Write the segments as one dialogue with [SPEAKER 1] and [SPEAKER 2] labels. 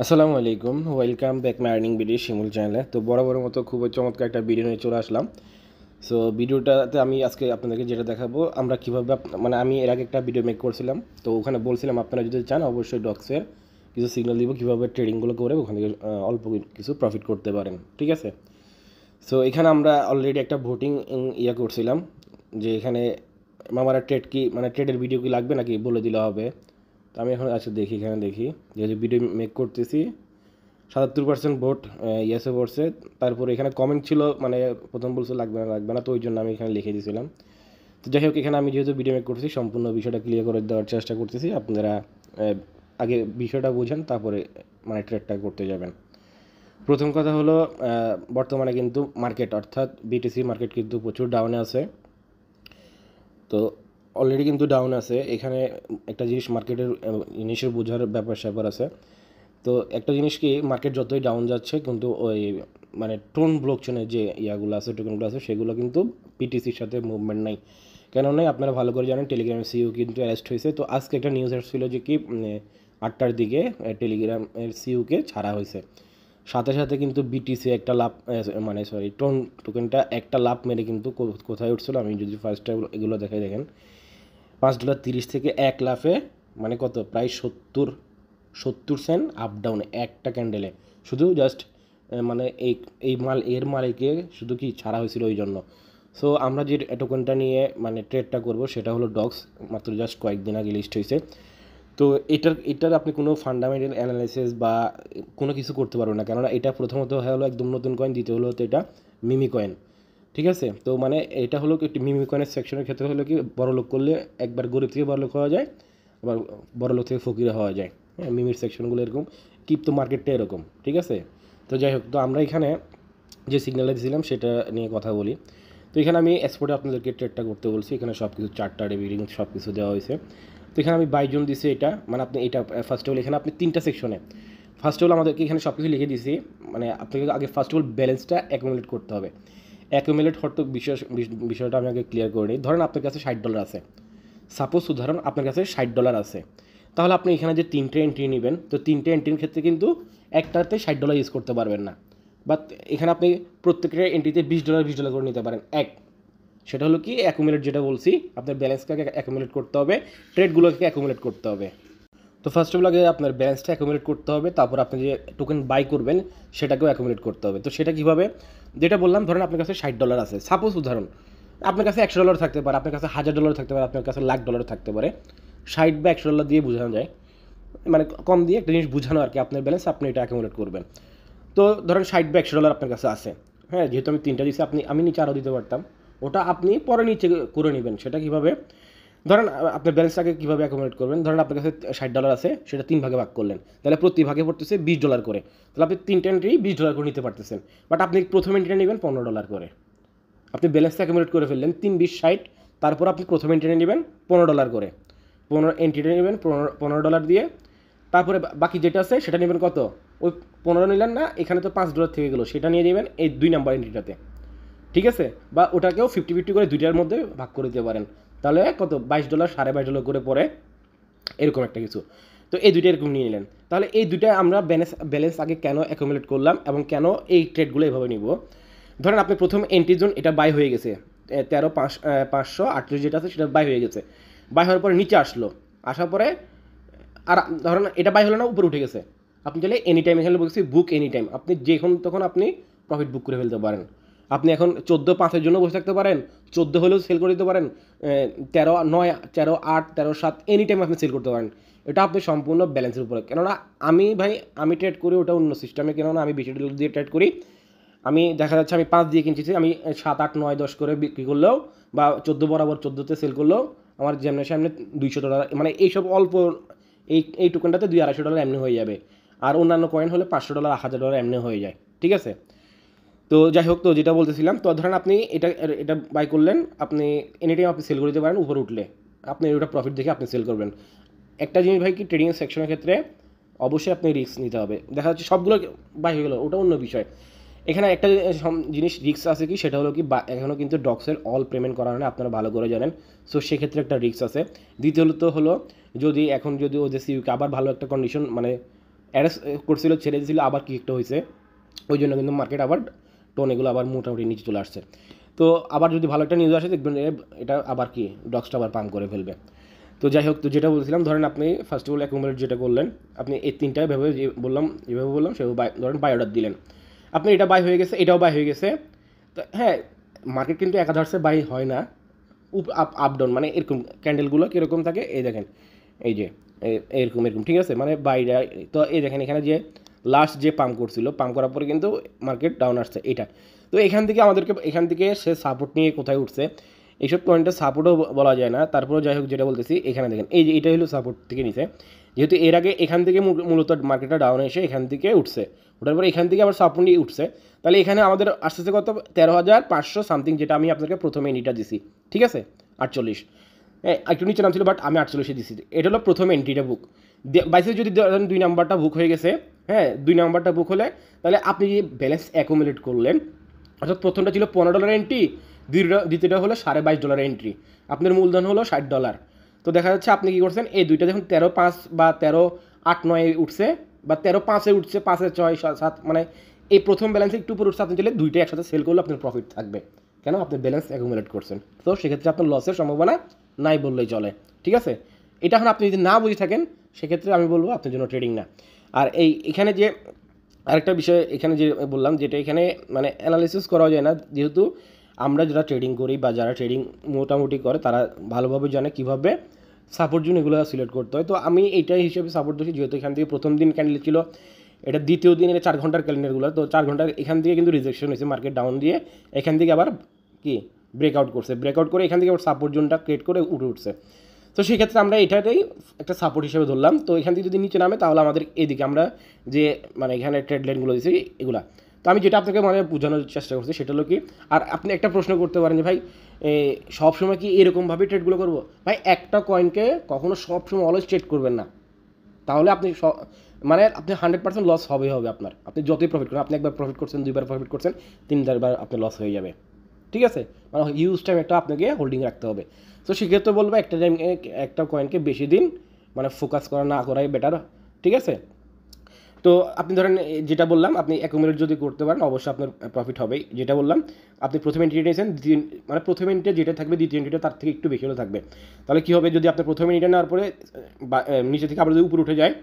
[SPEAKER 1] আসসালামু আলাইকুম, welcome back my earning video Shimul চ্যানেলে। তো বরাবরের মতো খুবই চমৎকার একটা ভিডিও নিয়ে চলে আসলাম। সো ভিডিওটাতে আমি আজকে আপনাদেরকে যেটা দেখাবো, আমরা কীভাবে মানে আমি এর আগে একটা ভিডিও মেক করছিলাম, তো ওখানে বলছিলাম আপনারা যদি চান অবশ্যই ডক্সের কিছু সিগন্যাল দিব কীভাবে ট্রেডিংগুলো করে ওখান থেকে অল্প কিছু প্রফিট করতে পারেন, ঠিক আছে। সো এখানে আমরা অলরেডি একটা ভোটিং করছিলাম যে এখানে মামারা ট্রেড কি মানে ট্রেডের ভিডিও কি লাগবে নাকি বলে দিলে হবে। তো আমি এখন দেখি, এখানে দেখি যেহেতু ভিডিও মেক করতেছি ৭৭% ভোট ইয়েসে পড়ছে। তারপরে এখানে কমেন্ট ছিল, মানে প্রথম বলছে লাগবে না, তো ওই জন্য আমি এখানে লিখে দিয়েছিলাম। তো যাই হোক, এখানে আমি যেহেতু ভিডিও মেক করছি সম্পূর্ণ বিষয়টা ক্লিয়ার করে দেওয়ার চেষ্টা করতেছি। আপনারা আগে বিষয়টা বুঝেন, তারপরে মানে ট্রেডটা করতে যাবেন। প্রথম কথা হলো, বর্তমানে কিন্তু মার্কেট অর্থাৎ বিটিসি মার্কেট কিন্তু প্রচুর ডাউনে আছে। তো অলরেডি কিন্তু ডাউন আছে। এখানে একটা জিনিস মার্কেটের জিনিসের বোঝার ব্যাপার আছে। তো একটা জিনিস কি, মার্কেট যতই ডাউন যাচ্ছে কিন্তু ওই মানে টোন ব্লকচেনের যে ইয়াগুলো আছে, টোকেনগুলো আছে, সেগুলো কিন্তু পিটিসির সাথে মুভমেন্ট নাই। কেন নাই আপনারা ভালো করে জানেন, টেলিগ্রামের সিইও কিন্তু অ্যারেস্ট হয়েছে। তো আজকে একটা নিউজ আসছিল যে কি ৮টার দিকে টেলিগ্রামের সিইওকে ছাড়া হয়েছে। সাথে সাথে কিন্তু বিটিসি একটা লাভ মানে সরি টোন টোকেনটা একটা লাভ মেরে কিন্তু কোথায় উঠছিল, আমি যদি ফার্স্ট টাইম এগুলো দেখাই, দেখেন $5.30 থেকে 1 লাফে মানে কত, প্রায় 70 সেন্ট আপ ডাউনে একটা ক্যান্ডেলে, শুধু জাস্ট মানে এর মালিকে শুধু কি ছাড়া হয়েছিল ওই জন্য। সো আমরা যে টোকেনটা নিয়ে মানে ট্রেডটা করব সেটা হলো ডক্স, মাত্র জাস্ট কয়েকদিন আগে লিস্ট হয়েছে। তো এটার আপনি কোনো ফান্ডামেন্টাল অ্যানালাইসিস বা কোনো কিছু করতে পারবেন না, কেননা এটা প্রথমত হলো একদম নতুন কয়েন, দ্বিতীয় হলো তো এটা মিমি কয়েন, ঠিক আছে। তো মানে এটা হলো কি, একটি মিমি কয়েনের সেকশনের ক্ষেত্রে হলো কি, বড়লোক করলে একবার গরিব থেকে বড়লোক হওয়া যায়, আবার বড়লোক থেকে ফকির হওয়া যায়। হ্যাঁ, মিমির সেকশনগুলো এরকম, ক্রিপ্টো মার্কেটটা এরকম, ঠিক আছে। তো যাই হোক, তো আমরা এখানে যে সিগন্যালটা দিয়েছিলাম সেটা নিয়ে কথা বলি। তো এখানে আমি এক্সপোর্টে আপনাদেরকে ট্রেডটা করতে বলছি, এখানে সব কিছু চার্টার রিডিং সব কিছু দেওয়া হয়েছে। তো এখানে আমি 22 জন দিছি এটা, মানে আপনি এটা ফার্স্ট অফ অল এখানে আপনি 3টা সেকশনে, ফার্স্ট অফ অল আমাদেরকে এখানে সব কিছু লিখে দিয়েছি। মানে আপনাকে আগে ফার্স্ট অফ অল ব্যালেন্সটা অ্যাকুমুলেট করতে হবে। অ্যাকুমুলেট হওয়ার তো বিষয়টা আমি আগে ক্লিয়ার করে নিই। ধরেন আপনার কাছে $60 আছে, সাপোজ উদাহরণ আপনার কাছে $60 আছে, তাহলে আপনি এখানে যে 3টে এন্ট্রি নেবেন, তো 3টে এন্ট্রির ক্ষেত্রে কিন্তু একটাতে $60 ইউজ করতে পারবেন না, বাট এখানে আপনি প্রত্যেকটা এন্ট্রিতে $20 করে নিতে পারেন। সেটা হলো কি অ্যাকুমুলেট, যেটা বলছি আপনার ব্যালেন্সকে অ্যাকুমুলেট করতে হবে, ট্রেডগুলোকে অ্যাকুমুলেট করতে হবে। তো ফার্স্ট অফ অল আগে আপনার ব্যালেন্সটা অ্যাকুমুলেট করতে হবে, তারপর আপনি যে টোকেন বাই করবেন সেটাকেও অ্যাকুমুলেট করতে হবে। তো সেটা কীভাবে, যেটা বললাম, ধরেন আপনার কাছে $60 আছে, সাপোজ উদাহরণ আপনার কাছে $100 থাকতে পারে, আপনার কাছে $1000 থাকতে পারে, আপনার কাছে $1,00,000 থাকতে পারে। 60 বা $100 দিয়ে বোঝানো যায়, মানে কম দিয়ে একটা জিনিস বোঝানো আর কি, আপনার ব্যালেন্স আপনি এটা অ্যাকুমুলেট করবেন। তো ধরেন 60 বা $100 আপনার কাছে আছে, হ্যাঁ, যেহেতু আমি 3টা দিচ্ছি, আমি নিচে আরও দিতে পারতাম, ওটা আপনি পরে নিচে করে নেবেন। সেটা কীভাবে, ধরেন আপনার ব্যালেন্সটাকে কীভাবে অ্যাকুমুলেট করবেন, ধরেন আপনার কাছে $60 আছে, সেটা 3 ভাগে ভাগ করলেন, তাহলে প্রতি ভাগে পড়তেছে $20 করে, তাহলে আপনি 3টা এন্ট্রি $20 করে নিতে পারতেছেন। বাট আপনি প্রথম এন্ট্রিটা নেবেন $15 করে, আপনি ব্যালেন্সটা অ্যাকুমুলেট করে ফেললেন 3 20 60, তারপর আপনি প্রথম এন্ট্রিটা নেবেন $15 করে, 15 এন্ট্রিটা নেবেন $15 দিয়ে, তারপরে বাকি যেটা আছে সেটা নেবেন কত, ওই 15 নিলেন না, এখানে তো $5 থেকে গেলো, সেটা নিয়ে নেবেন এই 2 নাম্বার এন্ট্রিটাতে, ঠিক আছে। বা ওটাকেও 50-50 করে দুইটার মধ্যে ভাগ করে দিতে পারেন, তাহলে কত $22 $22.5 করে পড়ে, এরকম একটা কিছু। তো এই দুইটা এরকম নিয়ে নিলেন, তাহলে এই দুইটা আমরা ব্যালেন্স আগে কেন অ্যাকুমুলেট করলাম এবং কেন এই ট্রেডগুলো এভাবে নিব। ধরেন আপনি প্রথম এন্ট্রি জোন এটা বাই হয়ে গেছে, 13,538 যেটা আছে সেটা বাই হয়ে গেছে, বাই হওয়ার পরে নিচে আসার পরে আর ধরেন এটা বাই হলো না, উপরে উঠে গেছে, আপনি চাইলে এনি টাইম, এখানে বলছি বুক এনি টাইম, আপনি যখন তখন আপনি প্রফিট বুক করে ফেলতে পারেন। আপনি এখন 14/5-এর জন্য বসে থাকতে পারেন, 14 হলেও সেল করে দিতে পারেন, 13/9 13/8 13/7 এনি টাইম আপনি সেল করতে পারেন। এটা আপনি সম্পূর্ণ ব্যালেন্সের উপরে, কেননা আমি ট্রেড করি ওটা অন্য সিস্টেমে, কেননা আমি $20 দিয়ে ট্রেড করি। আমি দেখা যাচ্ছে আমি 5 দিয়ে কিনছি, আমি 7 8 9 10 করে বিক্রি করলেও বা 14 বরাবর 14তে সেল করলেও আমার যেমনি সামনে $200, মানে এইসব অল্প এই টোকেনটাতে $200-250 এমনি হয়ে যাবে, আর অন্যান্য কয়েন হলে $500 $1000 এমনি হয়ে যায়, ঠিক আছে। তো যাই হোক, তো যেটা বলতেছিলাম, তো ধরেন আপনি এটা বাই করলেন, আপনি এনি টাইম আপনি সেল করে দিতে পারেন, উপরে উঠলে আপনি ওটা প্রফিট দেখে আপনি সেল করবেন। একটা জিনিস ভাই কি, ট্রেডিং সেকশনের ক্ষেত্রে অবশ্যই আপনি রিস্ক নিতে হবে। দেখা যাচ্ছে সবগুলো বাই হয়ে গেলো, ওটা অন্য বিষয়। এখানে একটা জিনিস রিস্ক আছে কি, সেটা হলো কি, এখনও কিন্তু ডক্সের অল পেমেন্ট করা হয় না, আপনারা ভালো করে জানেন। সো সেক্ষেত্রে একটা রিস্ক আছে। দ্বিতীয়ত হলো, যদি ওদের সিইউকে আবার ভালো একটা কন্ডিশন মানে অ্যারেস্ট করছিল, ছেড়ে দিয়েছিল, আবার কি একটা হয়েছে, ওই জন্য কিন্তু মার্কেট আবার টোন এগুলো আবার মোটামুটি নিচে চলে আসছে। তো আবার যদি ভালো একটা নিউজ আসে দেখবেন এটা আবার কি ডক্সটা আবার পাম্প করে ফেলবে। তো যাই হোক, তো যেটা বলছিলাম, ধরেন আপনি ফার্স্ট অফ অল অ্যাকুমুলেট যেটা করলেন, আপনি এই তিনটা ভেবে যেভাবে বললাম সেভাবে ধরেন বাই অর্ডার দিলেন, আপনি এটা বাই হয়ে গেছে, এটাও বাই হয়ে গেছে। তো হ্যাঁ, মার্কেট কিন্তু একাধারে বাই হয় না, আপ আপ ডাউন, মানে এরকম ক্যান্ডেলগুলো কীরকম থাকে এই দেখেন, এই যে এরকম এরকম, ঠিক আছে, মানে বাইরে। তো এই দেখেন এখানে যে লাস্ট যে পাম্প করছিল, পাম্প করার পরে কিন্তু মার্কেট ডাউন আসছে এটা। তো এখান থেকে আমাদেরকে, এখান থেকে সে সাপোর্ট নিয়ে কোথায় উঠছে, এইসব পয়েন্টে সাপোর্টও বলা যায় না। তারপরেও যাই হোক, যেটা বলতেছি, এখানে দেখেন এই যে এটা হলো সাপোর্ট থেকে নিচে, যেহেতু এর আগে এখান থেকে মূলত মার্কেটটা ডাউন এসে এখান থেকে উঠছে, ওঠার পরে এখান থেকে আবার সাপোর্ট নিয়ে উঠছে, তাহলে এখানে আমাদের আসতেছে কত, 13,500 সামথিং, যেটা আমি আপনাকে প্রথমে এন্ট্রিটা দিছি, ঠিক আছে, 48, একটু নিচে নাম ছিল, বাট আমি 48-এ দিছি। এটা হলো প্রথম এন্ট্রিটা বুক। বাইসে যদি ধরেন 2 নাম্বারটা বুক হয়ে গেছে, হ্যাঁ 2 নাম্বারটা বুক হলে তাহলে আপনি যে ব্যালেন্স অ্যাকুমুলেট করলেন, অর্থাৎ প্রথমটা ছিল $15 এন্ট্রি, দ্বিতীয়টা হলো $22.5 এন্ট্রি, আপনার মূলধন হলো $60। তো দেখা যাচ্ছে আপনি কী করছেন, এই দুইটা যখন 13.5 বা 13.8-9 উঠছে, বা 13.5-এ উঠছে, 5-6-7, মানে এই প্রথম ব্যালেন্সে একটু উপরে উঠছে, আপনি চাইলে দুইটা একসাথে সেল করলে আপনার প্রফিট থাকবে, কেন আপনি ব্যালেন্স অ্যাকুমুলেট করছেন। তো সেক্ষেত্রে আপনার লসের সম্ভাবনা নাই বললেই চলে, ঠিক আছে। এটা এখন আপনি যদি না বুঝে থাকেন, সেক্ষেত্রে আমি বলবো আপনার জন্য ট্রেডিং না। আর এখানে যে আরেকটা বিষয় এখানে যে বললাম, যেটা এখানে মানে অ্যানালিসিস করা যায় না, যেহেতু আমরা যারা ট্রেডিং করি বা যারা ট্রেডিং মোটামুটি করে তারা ভালোভাবে জানে কীভাবে সাপোর্ট জোন এগুলো সিলেক্ট করতে হয়। তো আমি এইটাই হিসেবে সাপোর্ট দিচ্ছি, যেহেতু এখান থেকে প্রথম দিন ক্যান্ডেল ছিল, এটা দ্বিতীয় দিন, এটা 4 ঘন্টার ক্যালেন্ডারগুলো, তো 4 ঘন্টার এখান থেকে কিন্তু রিজেকশন হয়েছে, মার্কেট ডাউন দিয়ে এখান থেকে আবার কি ব্রেকআউট করছে, ব্রেকআউট করে এখান থেকে আবার সাপোর্ট জোনটা ক্রিয়েট করে উঠছে। তো সেই ক্ষেত্রে আমরা এটাতেই একটা সাপোর্ট হিসেবে ধরলাম। তো এখান থেকে যদি নিচে নামে, তাহলে আমাদের এদিকে আমরা যে মানে এখানে ট্রেড লাইনগুলো দিয়েছি এগুলা। তো আমি যেটা আপনাকে মানে বোঝানোর চেষ্টা করছি সেটা হলো কি, আর আপনি একটা প্রশ্ন করতে পারেন যে ভাই সবসময় কি এরকমভাবে ট্রেডগুলো করবো? ভাই একটা কয়েনকে কখনো সবসময় অলওয়েজ ট্রেড করবেন না, তাহলে আপনি মানে আপনি 100% লস হবে আপনার, আপনি যতই প্রফিট করেন, আপনি একবার প্রফিট করছেন, 2বার প্রফিট করছেন, 3বার আপনার লস হয়ে যাবে, ঠিক আছে। মানে হিউজ টাইম একটা আপনাকে হোল্ডিং রাখতে হবে। তো সেক্ষেত্রে বলবো একটা টাইম একটা কয়েনকে বেশি দিন মানে ফোকাস করা না করাই বেটার, ঠিক আছে। তো আপনি ধরেন যেটা বললাম, আপনি অ্যাকুমুলেট যদি করতে পারেন অবশ্যই আপনার প্রফিট হবেই। যেটা বললাম, আপনি প্রথম এন্ট্রি নিয়েছেন, মানে প্রথম এন্ট্রি যেটা থাকবে, দ্বিতীয় এন্ট্রিটা তার থেকে একটু বেশি হলে থাকবে। তাহলে কী হবে, যদি আপনার প্রথম এন্ট্রিটা নেওয়ার পরে নিচে থেকে আবার যদি উপরে উঠে যায়,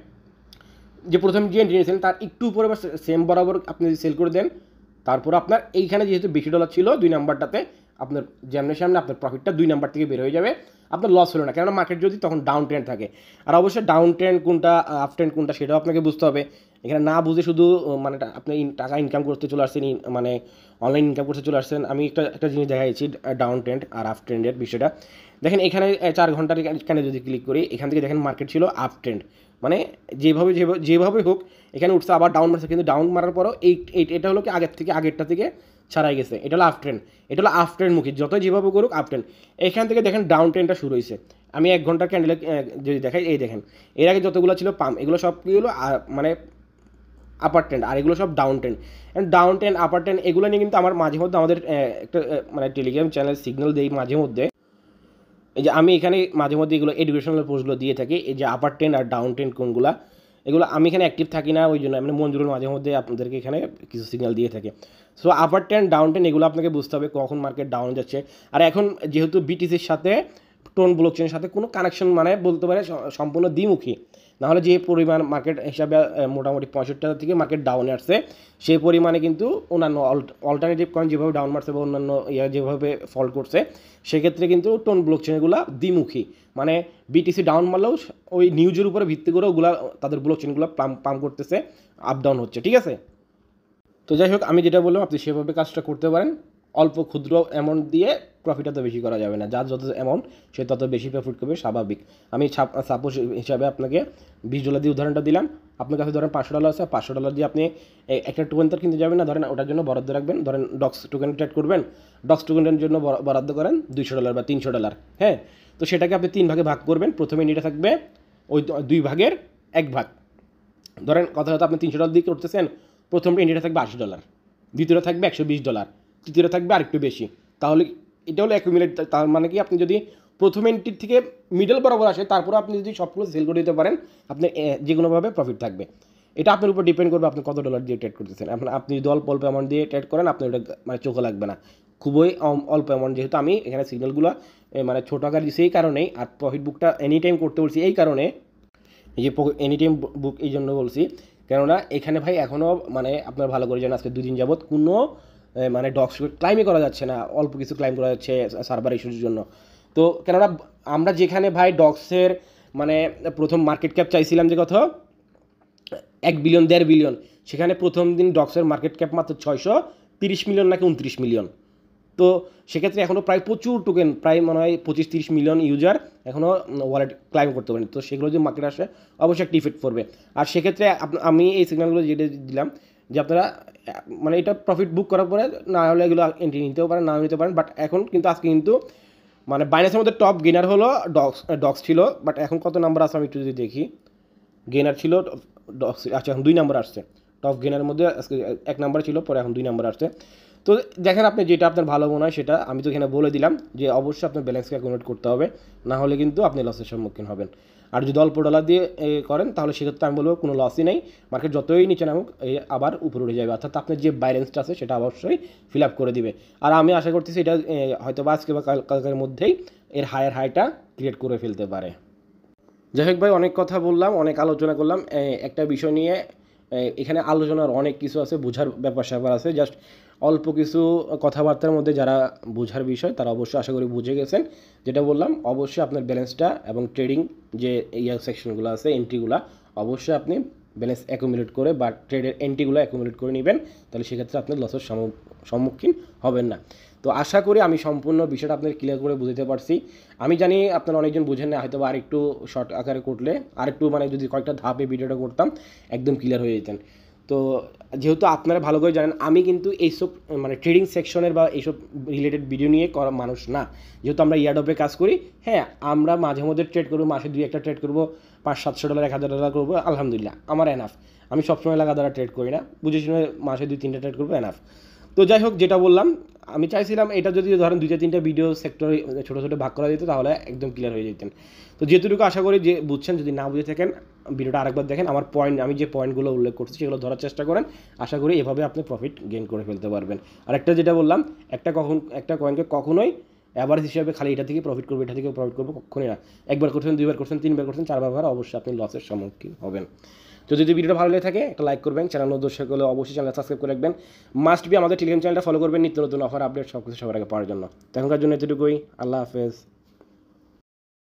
[SPEAKER 1] যে প্রথম যে এন্ট্রি নিয়েছেন তার একটু উপরে বা সেম বরাবর আপনি যদি সেল করে দেন, তারপর আপনার এইখানে যেহেতু বেশি ডলার ছিল 2 নাম্বারটাতে, আপনার সামনে আপনার প্রফিটটা 2 নাম্বার থেকে বের হয়ে যাবে, আপনার লস হলো না, কেননা মার্কেট যদি তখন ডাউন ট্রেন্ড থাকে। আর অবশ্যই ডাউন ট্রেন্ড কোনটা, আপ ট্রেন্ড কোনটা, সেটাও আপনাকে বুঝতে হবে। এখানে না বুঝে শুধু মানে আপনি টাকা ইনকাম করতে চলে আসছেন, মানে অনলাইন ইনকাম করতে চলে আসছেন। আমি একটা জিনিস দেখাইছি ডাউন ট্রেন্ড আর আপ ট্রেন্ডের বিষয়টা। দেখেন এখানে 4 ঘন্টার এখানে যদি ক্লিক করি, এখান থেকে দেখেন মার্কেট ছিল আপ ট্রেন্ড, মানে যেভাবে হোক এখানে উঠছে, আবার ডাউন মারছে, কিন্তু ডাউন মারার পরও এটা হলো কি আগেরটা থেকে ছাড়াই গেছে, এটা হলো আপ ট্রেন্ড, এটা হলো আপ ট্রেন্ড মুখী, যতই যেভাবে করুক আপ ট্রেন্ড। এখান থেকে দেখেন ডাউন ট্রেন্ডটা শুরু হয়েছে। আমি 1 ঘন্টার ক্যান্ডেলে যদি দেখাই, এই দেখেন এর আগে যতগুলো ছিল পাম্প, এগুলো সব কী হলো মানে আপার ট্রেন্ড, আর এগুলো সব ডাউন ট্রেন্ড। ডাউন ট্রেন্ড, আপার ট্রেন্ড এগুলো নিয়ে কিন্তু আমার মাঝে মধ্যে আমাদের একটা মানে টেলিগ্রাম চ্যানেল সিগন্যাল দেই মাঝে মধ্যে। এই যে আমি এখানে মাঝে মধ্যে এগুলো এডুকেশনাল পোস্টগুলো দিয়ে থাকি, এই যে আপার ট্রেন্ড আর ডাউন ট্রেন্ড কোনগুলো, এগুলো আমি এখানে অ্যাক্টিভ থাকি না, ওই জন্য আমি মঞ্জুরুল মাঝে মধ্যে আপনাদেরকে এখানে কিছু সিগন্যাল দিয়ে থাকে। সো আপার ট্রেন্ড, ডাউন ট্রেন্ড এগুলো আপনাকে বুঝতে হবে কখন মার্কেট ডাউন যাচ্ছে। আর এখন যেহেতু বিটিসির সাথে টোন ব্লকচেনের সাথে কোনো কানেকশন মানে বলতে পারে সম্পূর্ণ দ্বিমুখী, নাহলে যে পরিমাণ মার্কেট হিসাবে মোটামুটি 65 থেকে মার্কেট ডাউনে আসছে, সেই পরিমাণে কিন্তু অন্যান্য অল্টারনেটিভ কয়েন যেভাবে ডাউন মারছে বা অন্যান্য যেভাবে ফল করছে, সেক্ষেত্রে কিন্তু টোন ব্লকচেনগুলো দ্বিমুখী, মানে বিটিসি ডাউন মারলেও ওই নিউজের উপরে ভিত্তি করে ওগুলা তাদের ব্লকচেনগুলো পাম্প করতেছে, আপ ডাউন হচ্ছে, ঠিক আছে। তো যাই হোক, আমি যেটা বললাম আপনি সেভাবে কাজটা করতে পারেন। অল্প ক্ষুদ্র অ্যামাউন্ট দিয়ে প্রফিট এত বেশি করা যাবে না, যার যত অ্যামাউন্ট সে তত বেশি প্রফিট করবে, স্বাভাবিক। আমি সাপোজ হিসাবে আপনাকে $20 দিয়ে উদাহরণটা দিলাম। আপনার কাছে ধরেন $500 আছে, $500 দিয়ে আপনি একটা টোকেন তো কিনতে যাবেন না, ধরেন ওটার জন্য বরাদ্দ রাখবেন, ধরেন ডক্স টোকেন ট্রেড করবেন, ডক্স টোকেনের জন্য বরাদ্দ করেন $200 বা $300, হ্যাঁ। তো সেটাকে আপনি 3 ভাগে ভাগ করবেন, প্রথমে এটা থাকবে ওই 2 ভাগের 1 ভাগ। ধরেন কথা হয়তো আপনি $300 দিয়ে করতেছেন, প্রথম এন্ট্রিটা থাকবে $80, দ্বিতীয়টা থাকবে $120, তৃতীয়টা থাকবে আরেকটু বেশি। তাহলে এটা হলো অ্যাকুমুলেট। তার মানে কি, আপনি যদি প্রথম এন্ট্রির থেকে মিডল বরাবর আসে, তারপরে আপনি যদি সবগুলো সেল করে দিতে পারেন, আপনার যে কোনোভাবে প্রফিট থাকবে। এটা আপনার উপর ডিপেন্ড করবে আপনি কত ডলার দিয়ে ট্রেড করতেছেন। এখন আপনি যদি অল্প অল্প অ্যামাউন্ট দিয়ে ট্রেড করেন আপনার ওটা মানে চোখে লাগবে না, খুবই অল্প অ্যামাউন্ট, যেহেতু আমি এখানে সিগন্যালগুলো মানে ছোটো আকার দিচ্ছি এই কারণেই, আর প্রফিট বুকটা এনি টাইম করতে বলছি এই কারণে, এই যে এনি টাইম বুক এই জন্য বলছি, কেননা এখানে ভাই এখনও মানে আপনার ভালো করে জানেন আজকে 2 দিন যাবত কোনো মানে ডক্স ক্লাইমই করা যাচ্ছে না, অল্প কিছু ক্লাইম করা যাচ্ছে সার্ভার ইস্যুর জন্য। তো কেননা আমরা যেখানে ভাই ডক্সের মানে প্রথম মার্কেট ক্যাপ চাইছিলাম যে কত 1 বিলিয়ন 1.5 বিলিয়ন, সেখানে প্রথম দিন ডক্সের মার্কেট ক্যাপ মাত্র 630 মিলিয়ন নাকি 29 মিলিয়ন। তো সেক্ষেত্রে এখনও প্রায় প্রচুর টোকেন, প্রায় মনে হয় 25-30 মিলিয়ন ইউজার এখনও ওয়ালেট ক্লাইম করতে পারেন। তো সেগুলো যদি মার্কেট আসে অবশ্যই একটা ইফেক্ট পড়বে। আর সেক্ষেত্রে আমি এই সিগন্যালগুলো যেটা দিলাম যে আপনারা মানে এটা প্রফিট বুক করার পরে না হলে এগুলো এন্ট্রি নিতেও পারেন, নাও নিতে পারেন। বাট এখন কিন্তু আজকে কিন্তু মানে বাইনান্সের মধ্যে টপ গেনার হলো ডক্স ছিল, বাট এখন কত নাম্বার আছে আমি একটু যদি দেখি, গেনার ছিল ডক্স, আচ্ছা এখন 2 নাম্বার আসছে। টপ গেনারের মধ্যে আজকে 1 নাম্বার ছিল, পরে এখন 2 নাম্বার আসছে। তো দেখেন আপনি যেটা আপনার ভালো মনে হয় সেটা, আমি তো এখানে বলে দিলাম যে অবশ্যই আপনার ব্যালেন্সকে অ্যাকুমুলেট করতে হবে, না হলে কিন্তু আপনি লসের সম্মুখীন হবেন। আর যদি অল্প ডলার দিয়ে করেন তাহলে সেক্ষেত্রে আমি বলবো কোনো লসই নেই, মার্কেট যতই নিচে নামুক আবার উপরে উঠে যাবে, অর্থাৎ আপনার যে ব্যালেন্সটা আছে সেটা অবশ্যই ফিল আপ করে দিবে। আর আমি আশা করতেছি এটা হয়তো বা আজকে বা কালকের মধ্যেই এর হায়ার হাইটা ক্রিয়েট করে ফেলতে পারে। যাই হোক ভাই, অনেক কথা বললাম, অনেক আলোচনা করলাম একটা বিষয় নিয়ে। এখানে আলোচনার অনেক কিছু আছে, বোঝার ব্যাপার স্যাপার আছে, জাস্ট অল্প কিছু কথাবার্তার মধ্যে যারা বোঝার বিষয় তারা অবশ্যই আশা করি বুঝে গেছেন। যেটা বললাম অবশ্যই আপনার ব্যালেন্সটা এবং ট্রেডিং যে সেকশনগুলো আছে এন্ট্রিগুলো অবশ্যই আপনি ব্যালেন্স অ্যাকুমুলেট করে বা ট্রেডের এন্ট্রিগুলো অ্যাকুমুলেট করে নেবেন, তাহলে সেক্ষেত্রে আপনি লসের সম্মুখীন হবেন না। তো আশা করি আমি সম্পূর্ণ বিষয়টা আপনাদের ক্লিয়ার করে বুঝতে পারছি। আমি জানি আপনারা অনেকজন বুঝেন না, হয়তো বা আরেকটু শর্ট আকারে করলে আরেকটু মানে যদি কয়েকটা ধাপে ভিডিওটা করতাম একদম ক্লিয়ার হয়ে যেতেন। তো যেহেতু আপনারা ভালো করে জানেন আমি কিন্তু এইসব মানে ট্রেডিং সেকশনের বা এইসব রিলেটেড ভিডিও নিয়ে করা মানুষ না, যেহেতু আমরা ইয়ারডপে কাজ করি। হ্যাঁ, আমরা মাঝে মধ্যে ট্রেড করবো, মাসে 2-1টা ট্রেড করবো, 500-700 ডলার 1000 ডলার করবো, আলহামদুলিল্লাহ আমার এনাফ। আমি সবসময় লাগা দ্বারা ট্রেড করি না, বুঝে শুনে মাসে 2-3টা ট্রেড করবো এনাফ। তো যাই হোক, যেটা বললাম আমি চাইছিলাম এটা যদি ধরেন 2-3টা ভিডিও সেক্টর ছোটো ছোটো ভাগ করা যেত তাহলে একদম ক্লিয়ার হয়ে যেতেন। তো যেটুকু আশা করি যে বুঝছেন, যদি না বুঝে থাকেন ভিডিওটা আরেকবার দেখেন, আমার পয়েন্ট আমি যে পয়েন্টগুলো উল্লেখ করছি সেগুলো ধরার চেষ্টা করেন, আশা করি এভাবে আপনি প্রফিট গেইন করে ফেলতে পারবেন। আর একটা যেটা বললাম, একটা কয়েনকে কখনোই অ্যাভারেজ হিসাবে খালি এটা থেকে প্রফিট করবো এটা থেকে প্রফিট করবো কখনোই না। একবার করছেন, 2বার করছেন, 3বার করছেন, 4বার অবশ্যই আপনি লসের সম্মুখীন হবেন। তো যদি ভিডিওটা ভালো লেগে থাকে একটা লাইক করবেন, চ্যানেল দর্শক হলে অবশ্যই চ্যানেল সাবস্ক্রাইব করে রাখবেন, মাস্ট বি আমাদের টেলিগ্রাম চ্যানেলটা ফলো করবেন নিত্য নতুন অফার আপডেট সব কিছু সবার আগে পাওয়ার জন্য। তো এখনকার জন্য এতটুকুই, আল্লাহ হাফেজ।